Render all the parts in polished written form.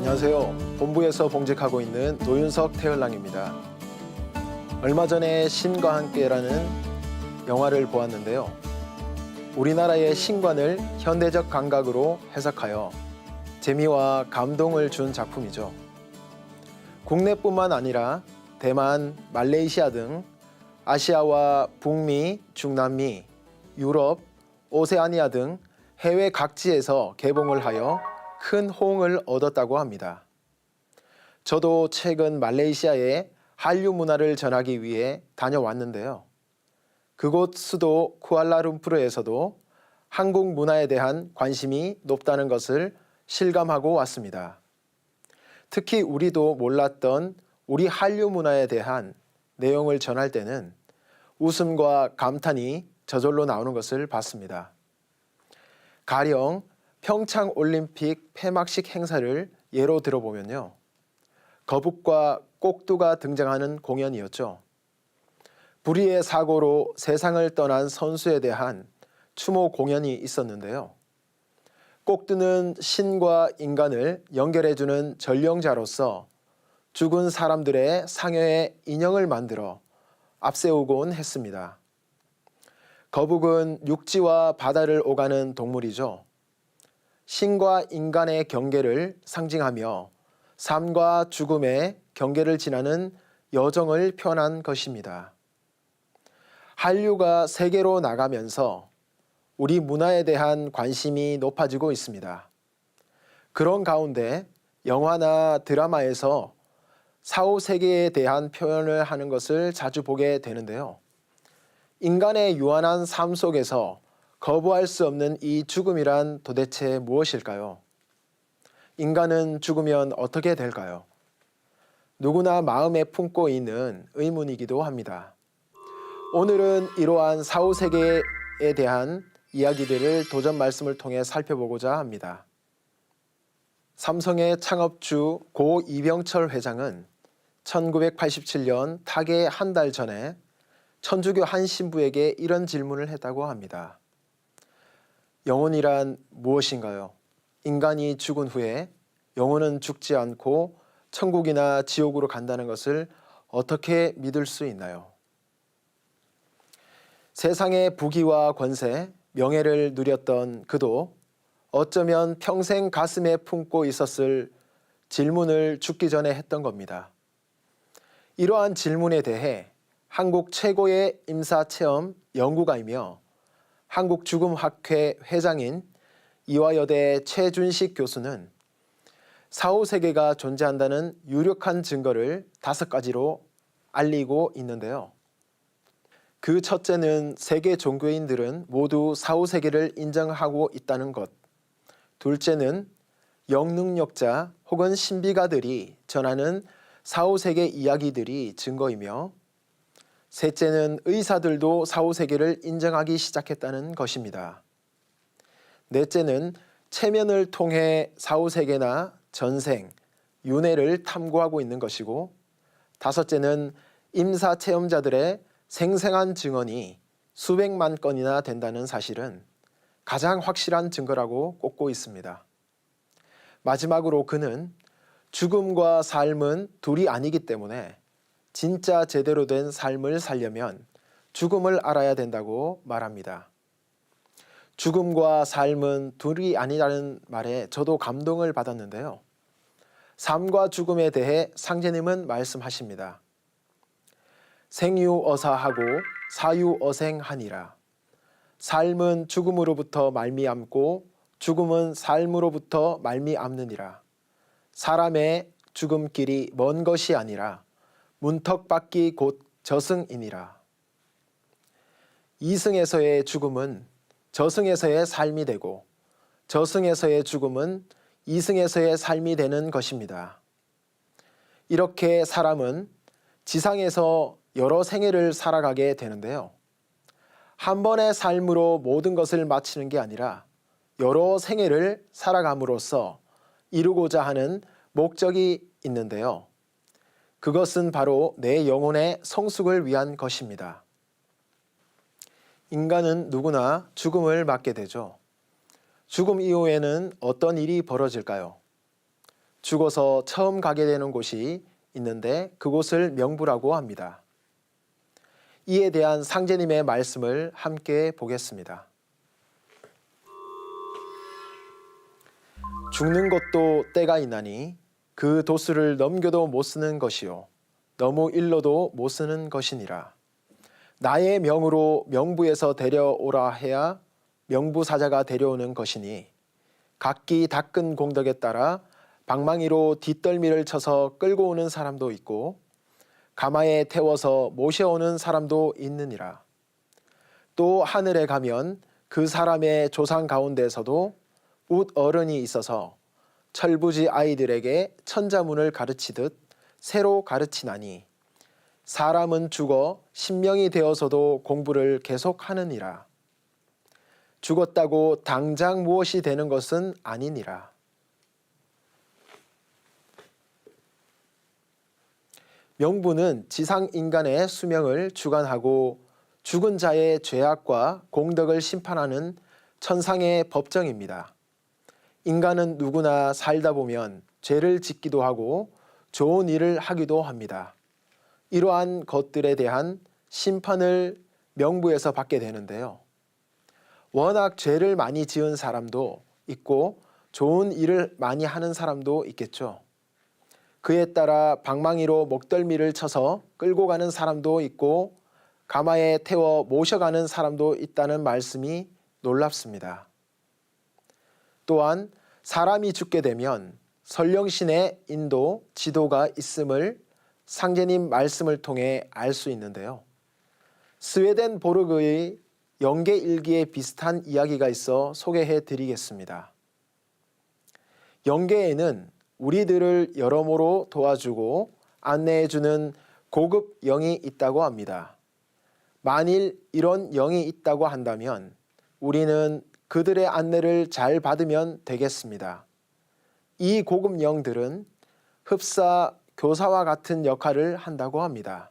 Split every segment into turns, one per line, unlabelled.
안녕하세요. 본부에서 봉직하고 있는 노윤석 태을랑입니다. 얼마 전에 신과 함께라는 영화를 보았는데요. 우리나라의 신관을 현대적 감각으로 해석하여 재미와 감동을 준 작품이죠. 국내뿐만 아니라 대만, 말레이시아 등 아시아와 북미, 중남미, 유럽, 오세아니아 등 해외 각지에서 개봉을 하여 큰 호응을 얻었다고 합니다. 저도 최근 말레이시아에 한류 문화를 전하기 위해 다녀왔는데요. 그곳 수도 쿠알라룸푸르에서도 한국 문화에 대한 관심이 높다는 것을 실감하고 왔습니다. 특히 우리도 몰랐던 우리 한류 문화에 대한 내용을 전할 때는 웃음과 감탄이 저절로 나오는 것을 봤습니다. 가령 평창 올림픽 폐막식 행사를 예로 들어보면요. 거북과 꼭두가 등장하는 공연이었죠. 불의의 사고로 세상을 떠난 선수에 대한 추모 공연이 있었는데요. 꼭두는 신과 인간을 연결해주는 전령자로서 죽은 사람들의 상여의 인형을 만들어 앞세우곤 했습니다. 거북은 육지와 바다를 오가는 동물이죠. 신과 인간의 경계를 상징하며 삶과 죽음의 경계를 지나는 여정을 표현한 것입니다. 한류가 세계로 나가면서 우리 문화에 대한 관심이 높아지고 있습니다. 그런 가운데 영화나 드라마에서 사후세계에 대한 표현을 하는 것을 자주 보게 되는데요. 인간의 유한한 삶 속에서 거부할 수 없는 이 죽음이란 도대체 무엇일까요? 인간은 죽으면 어떻게 될까요? 누구나 마음에 품고 있는 의문이기도 합니다. 오늘은 이러한 사후세계에 대한 이야기들을 도전 말씀을 통해 살펴보고자 합니다. 삼성의 창업주 고 이병철 회장은 1987년 타계 한 달 전에 천주교 한 신부에게 이런 질문을 했다고 합니다. 영혼이란 무엇인가요? 인간이 죽은 후에 영혼은 죽지 않고 천국이나 지옥으로 간다는 것을 어떻게 믿을 수 있나요? 세상의 부귀와 권세, 명예를 누렸던 그도 어쩌면 평생 가슴에 품고 있었을 질문을 죽기 전에 했던 겁니다. 이러한 질문에 대해 한국 최고의 임사체험 연구가이며 한국죽음학회 회장인 이화여대 최준식 교수는 사후세계가 존재한다는 유력한 증거를 5가지로 알리고 있는데요. 그 첫째는 세계 종교인들은 모두 사후세계를 인정하고 있다는 것. 둘째는 영능력자 혹은 신비가들이 전하는 사후세계 이야기들이 증거이며, 셋째는 의사들도 사후세계를 인정하기 시작했다는 것입니다. 넷째는 체면을 통해 사후세계나 전생, 윤회를 탐구하고 있는 것이고, 다섯째는 임사체험자들의 생생한 증언이 수백만 건이나 된다는 사실은 가장 확실한 증거라고 꼽고 있습니다. 마지막으로 그는 죽음과 삶은 둘이 아니기 때문에 진짜 제대로 된 삶을 살려면 죽음을 알아야 된다고 말합니다. 죽음과 삶은 둘이 아니라는 말에 저도 감동을 받았는데요. 삶과 죽음에 대해 상제님은 말씀하십니다. 생유어사하고 사유어생하니라. 삶은 죽음으로부터 말미암고 죽음은 삶으로부터 말미암느니라. 사람의 죽음길이 먼 것이 아니라 문턱 밖이 곧 저승이니라. 이승에서의 죽음은 저승에서의 삶이 되고 저승에서의 죽음은 이승에서의 삶이 되는 것입니다. 이렇게 사람은 지상에서 여러 생애를 살아가게 되는데요. 한 번의 삶으로 모든 것을 마치는 게 아니라 여러 생애를 살아감으로써 이루고자 하는 목적이 있는데요. 그것은 바로 내 영혼의 성숙을 위한 것입니다. 인간은 누구나 죽음을 맞게 되죠. 죽음 이후에는 어떤 일이 벌어질까요? 죽어서 처음 가게 되는 곳이 있는데 그곳을 명부라고 합니다. 이에 대한 상제님의 말씀을 함께 보겠습니다. 죽는 것도 때가 있나니 그 도수를 넘겨도 못 쓰는 것이요 너무 일러도 못 쓰는 것이니라. 나의 명으로 명부에서 데려오라 해야 명부사자가 데려오는 것이니 각기 닦은 공덕에 따라 방망이로 뒷덜미를 쳐서 끌고 오는 사람도 있고 가마에 태워서 모셔오는 사람도 있느니라. 또 하늘에 가면 그 사람의 조상 가운데서도 웃 어른이 있어서 철부지 아이들에게 천자문을 가르치듯 새로 가르치나니 사람은 죽어 신명이 되어서도 공부를 계속하느니라. 죽었다고 당장 무엇이 되는 것은 아니니라. 명부는 지상 인간의 수명을 주관하고 죽은 자의 죄악과 공덕을 심판하는 천상의 법정입니다. 인간은 누구나 살다 보면 죄를 짓기도 하고 좋은 일을 하기도 합니다. 이러한 것들에 대한 심판을 명부에서 받게 되는데요. 워낙 죄를 많이 지은 사람도 있고 좋은 일을 많이 하는 사람도 있겠죠. 그에 따라 방망이로 목덜미를 쳐서 끌고 가는 사람도 있고 가마에 태워 모셔가는 사람도 있다는 말씀이 놀랍습니다. 또한 사람이 죽게 되면 설령신의 인도, 지도가 있음을 상제님 말씀을 통해 알 수 있는데요. 스웨덴 보르그의 영계일기에 비슷한 이야기가 있어 소개해 드리겠습니다. 영계에는 우리들을 여러모로 도와주고 안내해주는 고급 영이 있다고 합니다. 만일 이런 영이 있다고 한다면 우리는 그들의 안내를 잘 받으면 되겠습니다. 이 고급 영들은 흡사, 교사와 같은 역할을 한다고 합니다.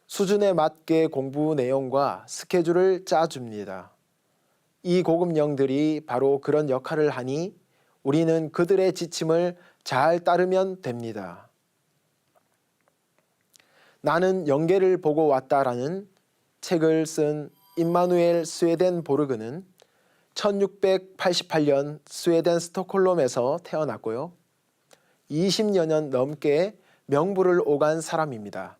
수준에 맞게 공부 내용과 스케줄을 짜줍니다. 이 고급 영들이 바로 그런 역할을 하니 우리는 그들의 지침을 잘 따르면 됩니다. 나는 영계를 보고 왔다라는 책을 쓴 임마누엘 스웨덴보르그는 1688년 스웨덴 스톡홀름에서 태어났고요. 20여 년 넘게 명부를 오간 사람입니다.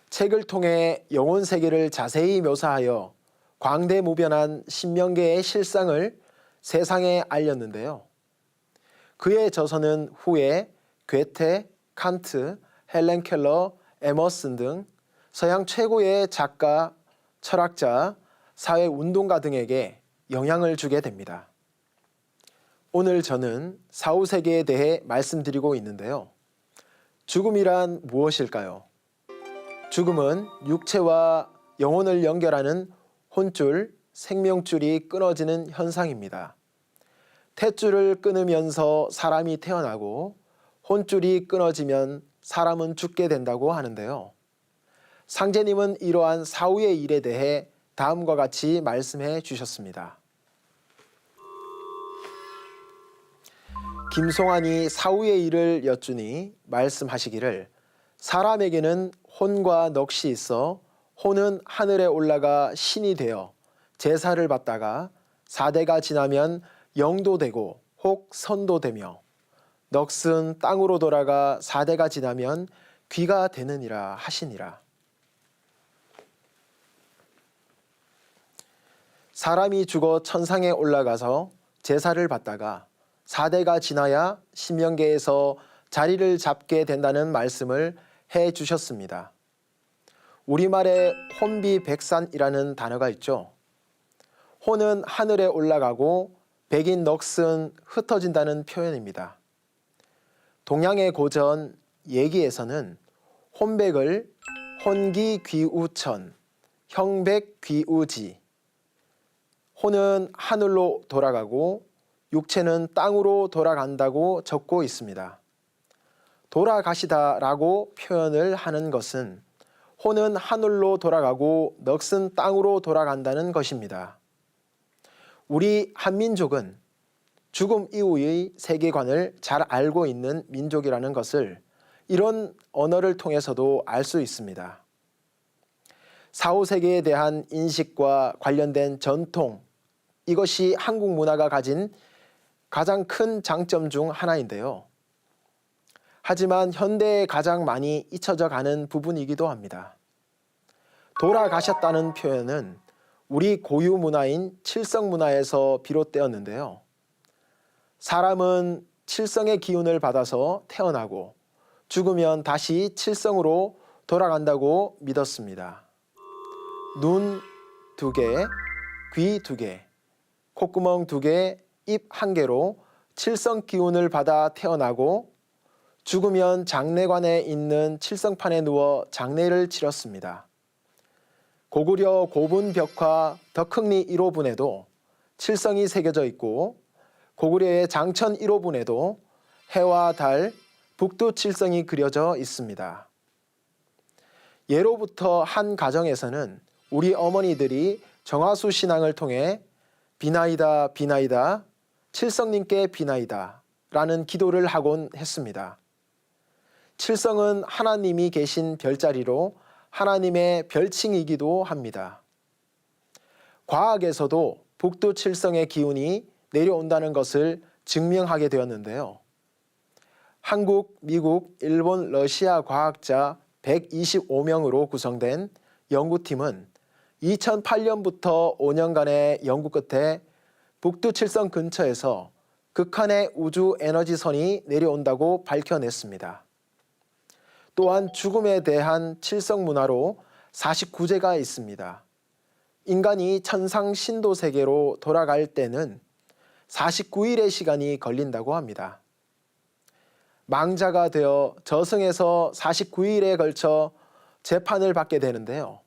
책을 통해 영혼 세계를 자세히 묘사하여 광대무변한 신명계의 실상을 세상에 알렸는데요. 그의 저서는 후에 괴테, 칸트, 헬렌 켈러, 에머슨 등 서양 최고의 작가, 철학자, 사회운동가 등에게 영향을 주게 됩니다. 오늘 저는 사후세계에 대해 말씀드리고 있는데요. 죽음이란 무엇일까요? 죽음은 육체와 영혼을 연결하는 혼줄, 생명줄이 끊어지는 현상입니다. 탯줄을 끊으면서 사람이 태어나고 혼줄이 끊어지면 사람은 죽게 된다고 하는데요. 상제님은 이러한 사후의 일에 대해 다음과 같이 말씀해 주셨습니다. 김송환이 사후의 일을 여쭈니 말씀하시기를 사람에게는 혼과 넋이 있어 혼은 하늘에 올라가 신이 되어 제사를 받다가 4대가 지나면 영도 되고 혹 선도 되며 넋은 땅으로 돌아가 4대가 지나면 귀가 되느니라 하시니라. 사람이 죽어 천상에 올라가서 제사를 받다가 4대가 지나야 신명계에서 자리를 잡게 된다는 말씀을 해 주셨습니다. 우리말에 혼비백산이라는 단어가 있죠. 혼은 하늘에 올라가고 백인 넋은 흩어진다는 표현입니다. 동양의 고전 예기에서는 혼백을 혼기귀우천, 형백귀우지, 혼은 하늘로 돌아가고 육체는 땅으로 돌아간다고 적고 있습니다. 돌아가시다라고 표현을 하는 것은 혼은 하늘로 돌아가고 넋은 땅으로 돌아간다는 것입니다. 우리 한민족은 죽음 이후의 세계관을 잘 알고 있는 민족이라는 것을 이런 언어를 통해서도 알 수 있습니다. 4, 5세계에 대한 인식과 관련된 전통, 이것이 한국 문화가 가진 가장 큰 장점 중 하나인데요. 하지만 현대에 가장 많이 잊혀져 가는 부분이기도 합니다. 돌아가셨다는 표현은 우리 고유 문화인 칠성 문화에서 비롯되었는데요. 사람은 칠성의 기운을 받아서 태어나고 죽으면 다시 칠성으로 돌아간다고 믿었습니다. 눈 2개, 귀 2개, 콧구멍 2개, 입 1개로 칠성 기운을 받아 태어나고 죽으면 장례관에 있는 칠성판에 누워 장례를 치렀습니다. 고구려 고분벽화 덕흥리 1호분에도 칠성이 새겨져 있고 고구려의 장천 1호분에도 해와 달, 북두칠성이 그려져 있습니다. 예로부터 한 가정에서는 우리 어머니들이 정화수 신앙을 통해 비나이다 비나이다 칠성님께 비나이다 라는 기도를 하곤 했습니다. 칠성은 하나님이 계신 별자리로 하나님의 별칭이기도 합니다. 과학에서도 북두칠성의 기운이 내려온다는 것을 증명하게 되었는데요. 한국, 미국, 일본, 러시아 과학자 125명으로 구성된 연구팀은 2008년부터 5년간의 연구 끝에 북두칠성 근처에서 극한의 우주 에너지선이 내려온다고 밝혀냈습니다. 또한 죽음에 대한 칠성 문화로 49제가 있습니다. 인간이 천상 신도 세계로 돌아갈 때는 49일의 시간이 걸린다고 합니다. 망자가 되어 저승에서 49일에 걸쳐 재판을 받게 되는데요.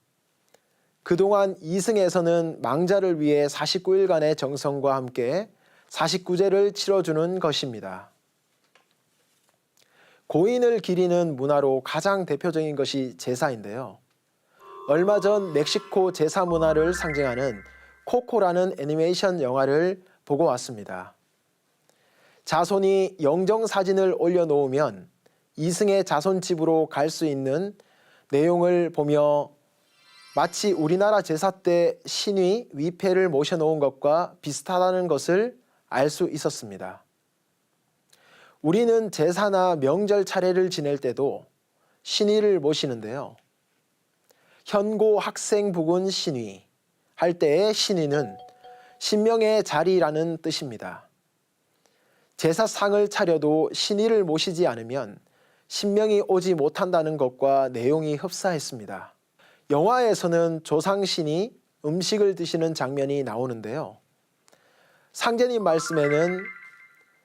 그동안 이승에서는 망자를 위해 49일간의 정성과 함께 49제를 치러주는 것입니다. 고인을 기리는 문화로 가장 대표적인 것이 제사인데요. 얼마 전 멕시코 제사 문화를 상징하는 코코라는 애니메이션 영화를 보고 왔습니다. 자손이 영정사진을 올려놓으면 이승의 자손 집으로 갈 수 있는 내용을 보며 마치 우리나라 제사 때 신이 위패를 모셔놓은 것과 비슷하다는 것을 알 수 있었습니다. 우리는 제사나 명절 차례를 지낼 때도 신위를 모시는데요. 현고 학생 부군 신위 할 때의 신위는 신명의 자리라는 뜻입니다. 제사상을 차려도 신위를 모시지 않으면 신명이 오지 못한다는 것과 내용이 흡사했습니다. 영화에서는 조상신이 음식을 드시는 장면이 나오는데요. 상제님 말씀에는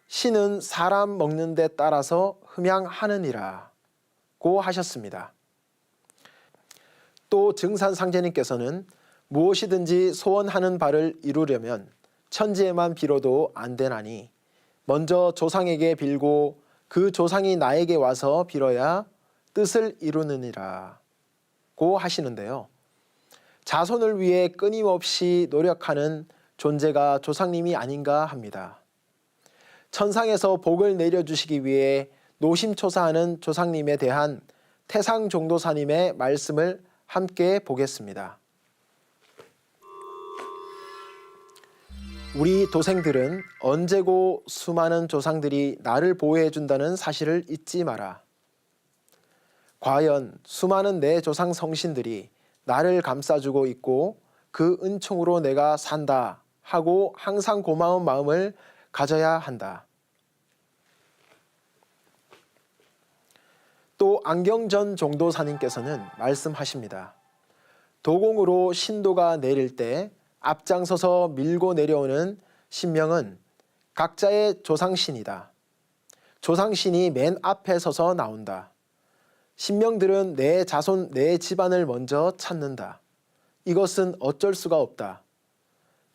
신은 사람 먹는 데 따라서 흠양하느니라 고 하셨습니다. 또 증산 상제님께서는 무엇이든지 소원하는 바를 이루려면 천지에만 빌어도 안 되나니 먼저 조상에게 빌고 그 조상이 나에게 와서 빌어야 뜻을 이루느니라 고 하시는데요. 자손을 위해 끊임없이 노력하는 존재가 조상님이 아닌가 합니다. 천상에서 복을 내려주시기 위해 노심초사하는 조상님에 대한 태상종도사님의 말씀을 함께 보겠습니다. 우리 도생들은 언제고 수많은 조상들이 나를 보호해준다는 사실을 잊지 마라. 과연 수많은 내 조상 성신들이 나를 감싸주고 있고 그 은총으로 내가 산다 하고 항상 고마운 마음을 가져야 한다. 또 안경전 종도사님께서는 말씀하십니다. 도공으로 신도가 내릴 때 앞장서서 밀고 내려오는 신명은 각자의 조상신이다. 조상신이 맨 앞에 서서 나온다. 신명들은 내 자손, 내 집안을 먼저 찾는다. 이것은 어쩔 수가 없다.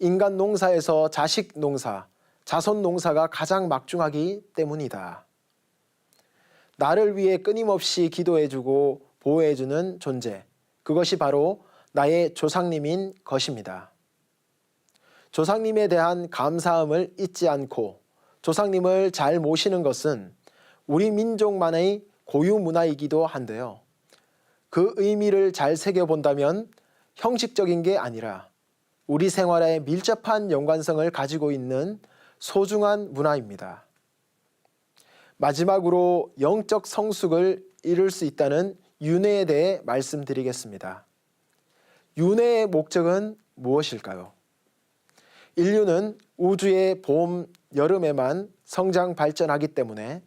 인간 농사에서 자식 농사, 자손 농사가 가장 막중하기 때문이다. 나를 위해 끊임없이 기도해주고 보호해주는 존재, 그것이 바로 나의 조상님인 것입니다. 조상님에 대한 감사함을 잊지 않고 조상님을 잘 모시는 것은 우리 민족만의 고유 문화이기도 한데요. 그 의미를 잘 새겨본다면 형식적인 게 아니라 우리 생활에 밀접한 연관성을 가지고 있는 소중한 문화입니다. 마지막으로 영적 성숙을 이룰 수 있다는 윤회에 대해 말씀드리겠습니다. 윤회의 목적은 무엇일까요? 인류는 우주의 봄, 여름에만 성장 발전하기 때문에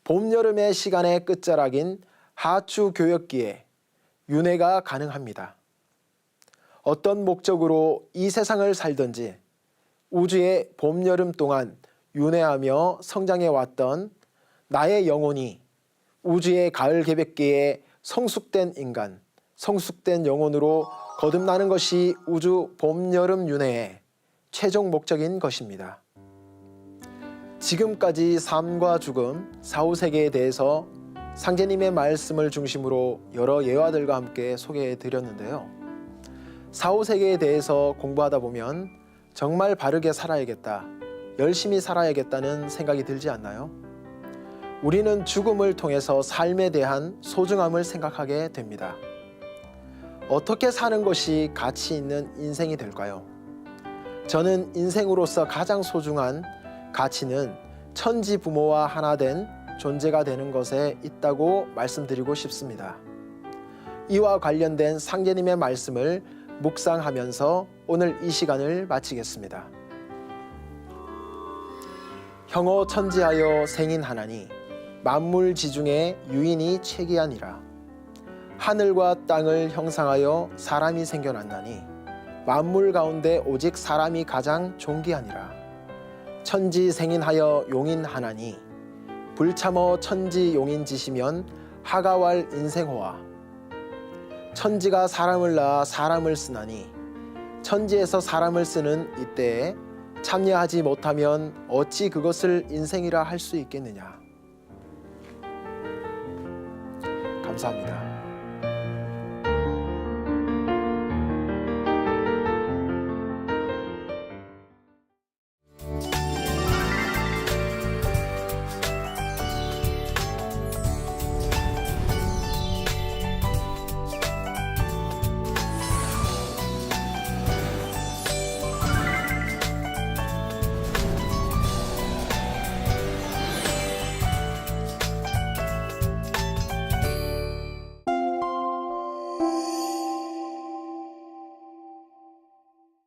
봄, 여름의 시간의 끝자락인 하추 교역기에 윤회가 가능합니다. 어떤 목적으로 이 세상을 살든지 우주의 봄, 여름 동안 윤회하며 성장해 왔던 나의 영혼이 우주의 가을 개백기에 성숙된 인간, 성숙된 영혼으로 거듭나는 것이 우주 봄, 여름 윤회의 최종 목적인 것입니다. 지금까지 삶과 죽음, 사후세계에 대해서 상제님의 말씀을 중심으로 여러 예화들과 함께 소개해 드렸는데요. 사후세계에 대해서 공부하다 보면 정말 바르게 살아야겠다, 열심히 살아야겠다는 생각이 들지 않나요? 우리는 죽음을 통해서 삶에 대한 소중함을 생각하게 됩니다. 어떻게 사는 것이 가치 있는 인생이 될까요? 저는 인생으로서 가장 소중한 가치는 천지 부모와 하나 된 존재가 되는 것에 있다고 말씀드리고 싶습니다. 이와 관련된 상제님의 말씀을 묵상하면서 오늘 이 시간을 마치겠습니다. 형어 천지하여 생인하나니 만물 지중에 유인이 최기하니라. 하늘과 땅을 형상하여 사람이 생겨났나니 만물 가운데 오직 사람이 가장 존귀하니라. 천지 생인하여 용인하나니 불참어 천지 용인지시면 하가왈 인생호와. 천지가 사람을 낳아 사람을 쓰나니 천지에서 사람을 쓰는 이때에 참여하지 못하면 어찌 그것을 인생이라 할 수 있겠느냐. 감사합니다.